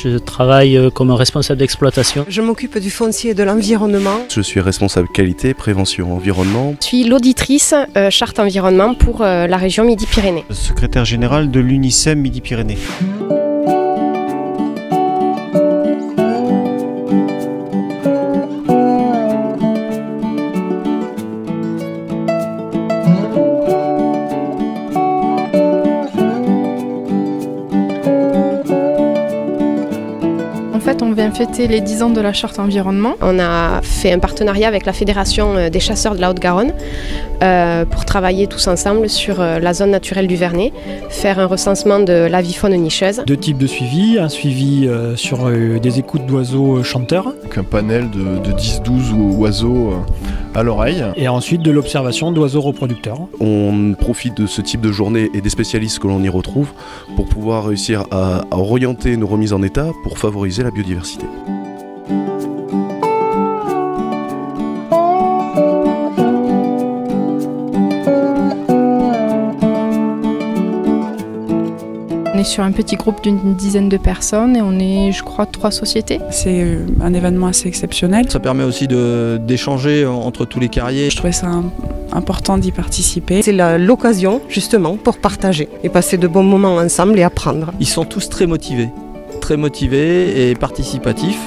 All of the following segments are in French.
Je travaille comme responsable d'exploitation. Je m'occupe du foncier et de l'environnement. Je suis responsable qualité, prévention, environnement. Je suis l'auditrice charte environnement pour la région Midi-Pyrénées. Secrétaire général de l'UNICEM Midi-Pyrénées. En fait, on vient fêter les 10 ans de la charte environnement. On a fait un partenariat avec la Fédération des chasseurs de la Haute-Garonne pour travailler tous ensemble sur la zone naturelle du Vernet, faire un recensement de l'avifaune nicheuse. Deux types de suivi, un suivi sur des écoutes d'oiseaux chanteurs. Donc un panel de 10-12 oiseaux à l'oreille. Et ensuite de l'observation d'oiseaux reproducteurs. On profite de ce type de journée et des spécialistes que l'on y retrouve pour pouvoir réussir à orienter nos remises en état pour favoriser la biodiversité. On est sur un petit groupe d'une dizaine de personnes et on est, je crois, 3 sociétés. C'est un événement assez exceptionnel. Ça permet aussi d'échanger entre tous les carriers. Je trouvais ça important d'y participer. C'est l'occasion justement pour partager et passer de bons moments ensemble et apprendre. Ils sont tous très motivés et participatifs.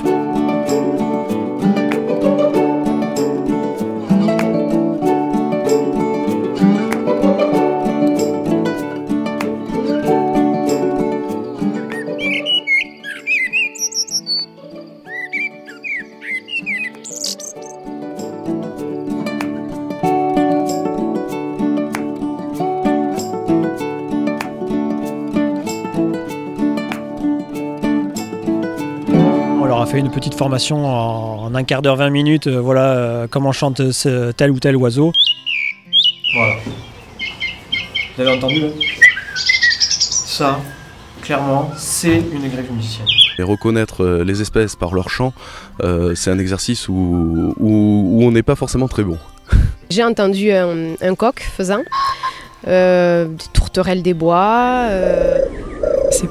On leur a fait une petite formation en un quart d'heure, 20 minutes, comment chante tel ou tel oiseau. Voilà. Vous avez entendu là ? Ça, clairement, c'est une grève musicienne. Et reconnaître les espèces par leur chant, c'est un exercice où on n'est pas forcément très bon. J'ai entendu un coq faisant, des tourterelles des bois.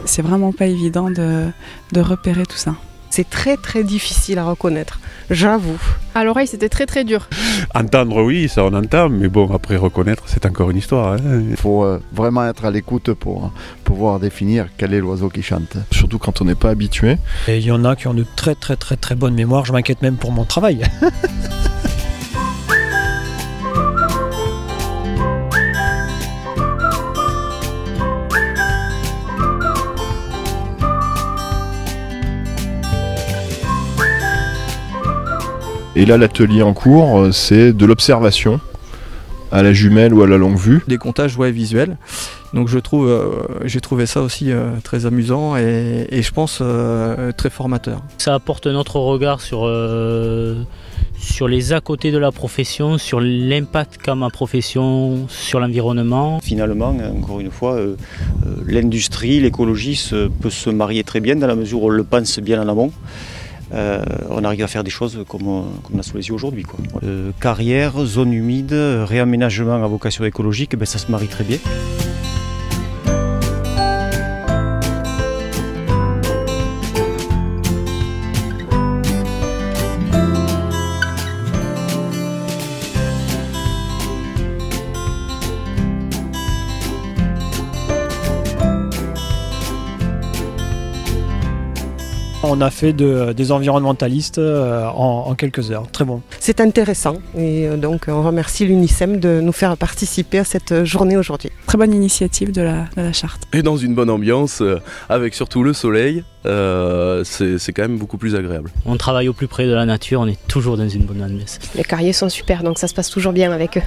C'est vraiment pas évident de repérer tout ça. C'est très très difficile à reconnaître, j'avoue. À l'oreille, c'était très très dur. Entendre, oui, ça on entend, mais bon, après reconnaître, c'est encore une histoire. Hein. Il faut vraiment être à l'écoute pour pouvoir définir quel est l'oiseau qui chante. Surtout quand on n'est pas habitué. Et il y en a qui ont de très très très très bonnes mémoires, je m'inquiète même pour mon travail. Et là, l'atelier en cours, c'est de l'observation à la jumelle ou à la longue vue. Des comptages visuels. Donc j'ai trouvé ça aussi très amusant et je pense très formateur. Ça apporte notre regard sur les à côté de la profession, sur l'impact qu'a ma profession sur l'environnement. Finalement, encore une fois, l'industrie, l'écologie peut se marier très bien dans la mesure où on le pense bien en amont. On arrive à faire des choses comme on a sous les yeux aujourd'hui. Carrière, zone humide, réaménagement à vocation écologique, ça se marie très bien. On a fait des environnementalistes en quelques heures, très bon. C'est intéressant et donc on remercie l'UNICEM de nous faire participer à cette journée aujourd'hui. Très bonne initiative de la charte. Et dans une bonne ambiance, avec surtout le soleil, c'est quand même beaucoup plus agréable. On travaille au plus près de la nature, on est toujours dans une bonne ambiance. Les carriers sont super, donc ça se passe toujours bien avec eux.